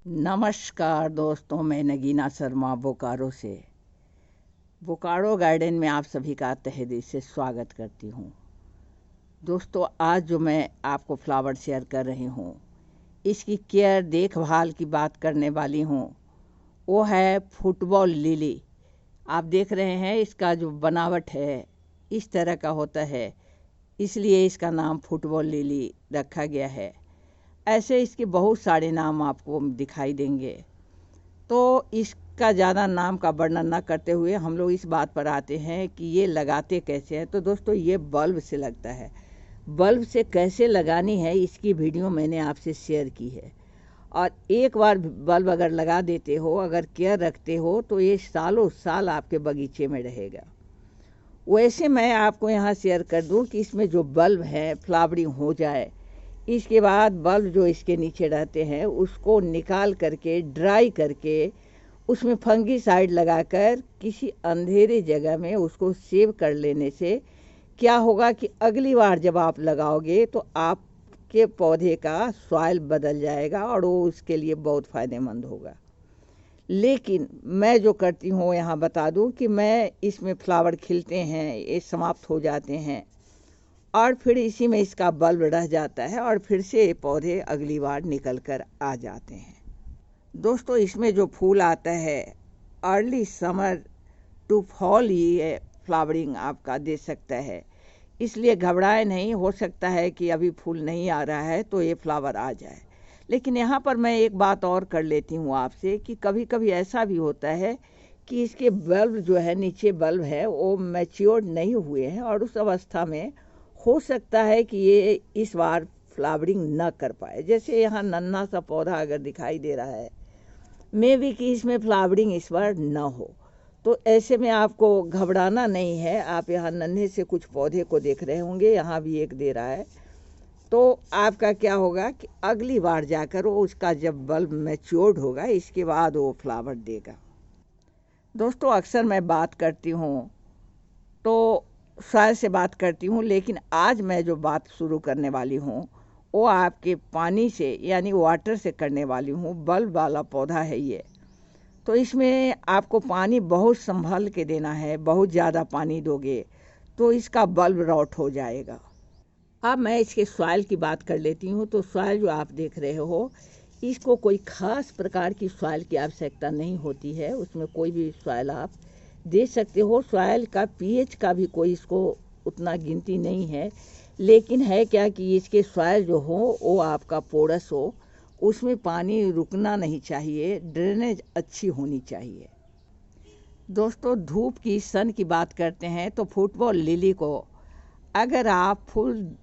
नमस्कार दोस्तों, मैं नगीना शर्मा बोकारो से। बोकारो गार्डन में आप सभी का तहे दिल से स्वागत करती हूँ। दोस्तों, आज जो मैं आपको फ्लावर शेयर कर रही हूँ, इसकी केयर देखभाल की बात करने वाली हूँ। वो है फुटबॉल लिली। आप देख रहे हैं इसका जो बनावट है इस तरह का होता है, इसलिए इसका नाम फुटबॉल लिली रखा गया है। ऐसे इसके बहुत सारे नाम आपको दिखाई देंगे, तो इसका ज़्यादा नाम का वर्णन न करते हुए हम लोग इस बात पर आते हैं कि ये लगाते कैसे हैं। तो दोस्तों, ये बल्ब से लगता है। बल्ब से कैसे लगानी है इसकी वीडियो मैंने आपसे शेयर की है। और एक बार बल्ब अगर लगा देते हो, अगर केयर रखते हो, तो ये सालों साल आपके बगीचे में रहेगा। वैसे मैं आपको यहाँ शेयर कर दूँ कि इसमें जो बल्ब है फ्लावरिंग हो जाए, इसके बाद बल्ब जो इसके नीचे रहते हैं उसको निकाल करके ड्राई करके उसमें फंगीसाइड लगाकर किसी अंधेरे जगह में उसको सेव कर लेने से क्या होगा कि अगली बार जब आप लगाओगे तो आपके पौधे का सॉइल बदल जाएगा और वो उसके लिए बहुत फ़ायदेमंद होगा। लेकिन मैं जो करती हूँ यहाँ बता दूँ कि मैं इसमें फ्लावर खिलते हैं, ये समाप्त हो जाते हैं और फिर इसी में इसका बल्ब रह जाता है और फिर से ये पौधे अगली बार निकल कर आ जाते हैं। दोस्तों, इसमें जो फूल आता है अर्ली समर टू फॉल ये फ्लावरिंग आपका दे सकता है, इसलिए घबराए नहीं। हो सकता है कि अभी फूल नहीं आ रहा है तो ये फ्लावर आ जाए। लेकिन यहाँ पर मैं एक बात और कर लेती हूँ आपसे कि कभी कभी ऐसा भी होता है कि इसके बल्ब जो है, नीचे बल्ब है, वो मैच्योर नहीं हुए हैं और उस अवस्था में हो सकता है कि ये इस बार फ्लावरिंग न कर पाए। जैसे यहाँ नन्हा सा पौधा अगर दिखाई दे रहा है, मे भी कि इसमें फ्लावरिंग इस बार न हो। तो ऐसे में आपको घबराना नहीं है। आप यहाँ नन्हे से कुछ पौधे को देख रहे होंगे, यहाँ भी एक दे रहा है। तो आपका क्या होगा कि अगली बार जाकर वो उसका जब बल्ब मैच्योर्ड होगा, इसके बाद वो फ्लावर देगा। दोस्तों, अक्सर मैं बात करती हूँ तो सॉइल से बात करती हूँ, लेकिन आज मैं जो बात शुरू करने वाली हूँ वो आपके पानी से यानी वाटर से करने वाली हूँ। बल्ब वाला पौधा है ये, तो इसमें आपको पानी बहुत संभल के देना है। बहुत ज़्यादा पानी दोगे तो इसका बल्ब रॉट हो जाएगा। अब मैं इसके सॉइल की बात कर लेती हूँ। तो सॉइल जो आप देख रहे हो, इसको कोई ख़ास प्रकार की सॉइल की आवश्यकता नहीं होती है। उसमें कोई भी सॉइल आप दे सकते हो। सॉइल का पीएच का भी कोई इसको उतना गिनती नहीं है, लेकिन है क्या कि इसके सॉइल जो हो वो आपका पोरस हो, उसमें पानी रुकना नहीं चाहिए, ड्रेनेज अच्छी होनी चाहिए। दोस्तों, धूप की सन की बात करते हैं तो फुटबॉल लिली को अगर आप फुल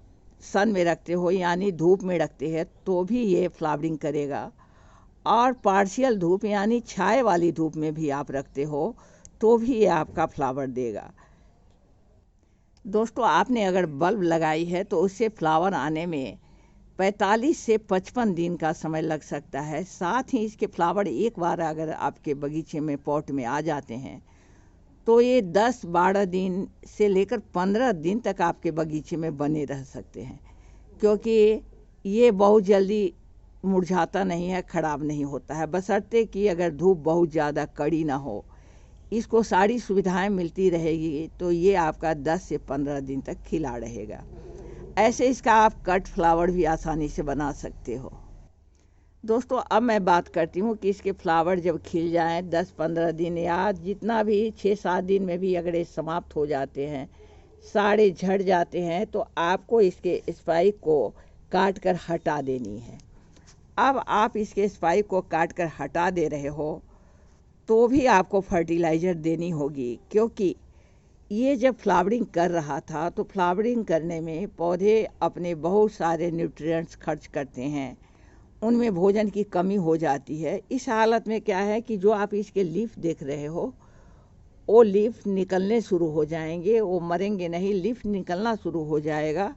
सन में रखते हो यानी धूप में रखते हैं तो भी ये फ्लावरिंग करेगा, और पार्शियल धूप यानी छाए वाली धूप में भी आप रखते हो तो भी ये आपका फ्लावर देगा। दोस्तों, आपने अगर बल्ब लगाई है तो उससे फ्लावर आने में 45 से 55 दिन का समय लग सकता है। साथ ही इसके फ्लावर एक बार अगर आपके बगीचे में पॉट में आ जाते हैं तो ये 10-12 दिन से लेकर 15 दिन तक आपके बगीचे में बने रह सकते हैं, क्योंकि ये बहुत जल्दी मुरझाता नहीं है, ख़राब नहीं होता है, बशर्ते कि अगर धूप बहुत ज़्यादा कड़ी ना हो, इसको सारी सुविधाएं मिलती रहेगी तो ये आपका 10 से 15 दिन तक खिला रहेगा। ऐसे इसका आप कट फ्लावर भी आसानी से बना सकते हो। दोस्तों, अब मैं बात करती हूँ कि इसके फ्लावर जब खिल जाएं 10-15 दिन या जितना भी 6-7 दिन में भी अगर ये समाप्त हो जाते हैं, सारे झड़ जाते हैं, तो आपको इसके स्पाइक को काट कर हटा देनी है। अब आप इसके स्पाइक को काट कर हटा दे रहे हो तो भी आपको फर्टिलाइज़र देनी होगी, क्योंकि ये जब फ्लावरिंग कर रहा था तो फ्लावरिंग करने में पौधे अपने बहुत सारे न्यूट्रिएंट्स खर्च करते हैं, उनमें भोजन की कमी हो जाती है। इस हालत में क्या है कि जो आप इसके लीफ देख रहे हो वो लीफ निकलने शुरू हो जाएंगे, वो मरेंगे नहीं, लीफ निकलना शुरू हो जाएगा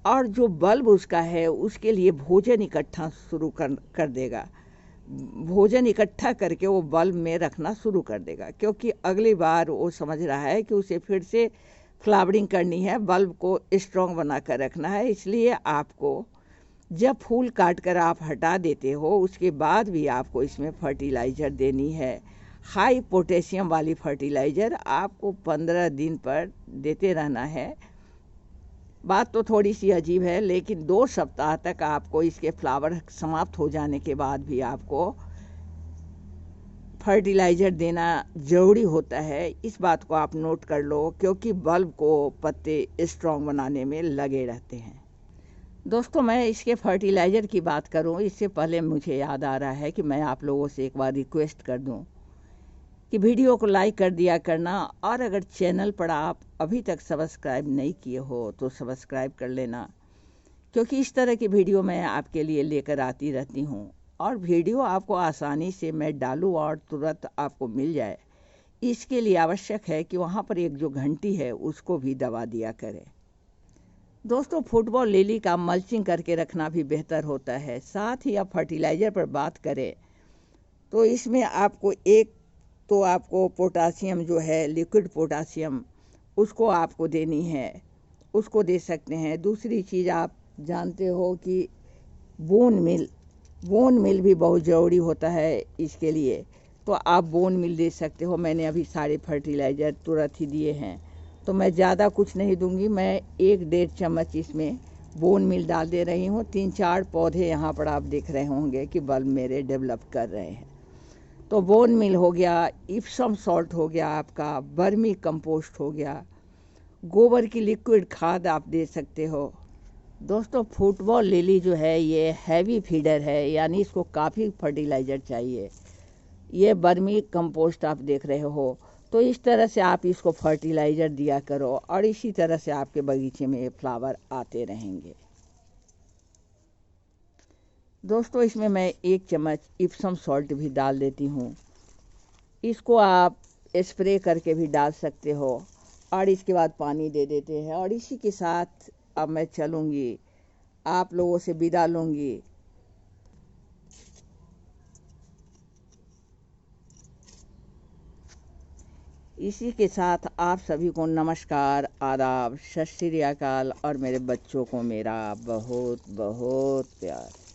और जो बल्ब उसका है उसके लिए भोजन इकट्ठा शुरू कर देगा। भोजन इकट्ठा करके वो बल्ब में रखना शुरू कर देगा, क्योंकि अगली बार वो समझ रहा है कि उसे फिर से फ्लावरिंग करनी है, बल्ब को स्ट्रॉन्ग बना कर रखना है। इसलिए आपको जब फूल काट कर आप हटा देते हो उसके बाद भी आपको इसमें फर्टिलाइज़र देनी है। हाई पोटेशियम वाली फर्टिलाइज़र आपको 15 दिन पर देते रहना है। बात तो थोड़ी सी अजीब है, लेकिन 2 सप्ताह तक आपको इसके फ्लावर समाप्त हो जाने के बाद भी आपको फर्टिलाइज़र देना ज़रूरी होता है। इस बात को आप नोट कर लो, क्योंकि बल्ब को पत्ते स्ट्रॉन्ग बनाने में लगे रहते हैं। दोस्तों, मैं इसके फर्टिलाइज़र की बात करूं इससे पहले मुझे याद आ रहा है कि मैं आप लोगों से एक बार रिक्वेस्ट कर दूं कि वीडियो को लाइक कर दिया करना, और अगर चैनल पर आप अभी तक सब्सक्राइब नहीं किए हो तो सब्सक्राइब कर लेना, क्योंकि इस तरह की वीडियो मैं आपके लिए लेकर आती रहती हूँ। और वीडियो आपको आसानी से मैं डालूँ और तुरंत आपको मिल जाए, इसके लिए आवश्यक है कि वहाँ पर एक जो घंटी है उसको भी दबा दिया करें। दोस्तों, फुटबॉल लिली का मल्चिंग करके रखना भी बेहतर होता है। साथ ही आप फर्टिलाइज़र पर बात करें तो इसमें आपको आपको पोटासियम जो है, लिक्विड पोटासियम, उसको आपको देनी है, उसको दे सकते हैं। दूसरी चीज़ आप जानते हो कि बोन मिल भी बहुत ज़रूरी होता है इसके लिए, तो आप बोन मिल दे सकते हो। मैंने अभी सारे फर्टिलाइज़र तुरंत ही दिए हैं, तो मैं ज़्यादा कुछ नहीं दूंगी। मैं 1-1.5 चम्मच इसमें बोन मिल डाल दे रही हूँ। 3-4 पौधे यहाँ पर आप देख रहे होंगे कि बल्ब मेरे डेवलप कर रहे हैं। तो बोन मिल हो गया, इप्सम सॉल्ट हो गया, आपका वर्मी कंपोस्ट हो गया, गोबर की लिक्विड खाद आप दे सकते हो। दोस्तों, फुटबॉल लिली जो है ये हैवी फीडर है, यानी इसको काफ़ी फर्टिलाइज़र चाहिए। ये वर्मी कंपोस्ट आप देख रहे हो, तो इस तरह से आप इसको फर्टिलाइज़र दिया करो, और इसी तरह से आपके बगीचे में फ्लावर आते रहेंगे। दोस्तों, इसमें मैं 1 चम्मच इप्सम सॉल्ट भी डाल देती हूँ। इसको आप स्प्रे करके भी डाल सकते हो, और इसके बाद पानी दे देते हैं। और इसी के साथ अब मैं चलूँगी, आप लोगों से विदा लूँगी। इसी के साथ आप सभी को नमस्कार, आदाब, सत श्री अकाल, और मेरे बच्चों को मेरा बहुत बहुत प्यार।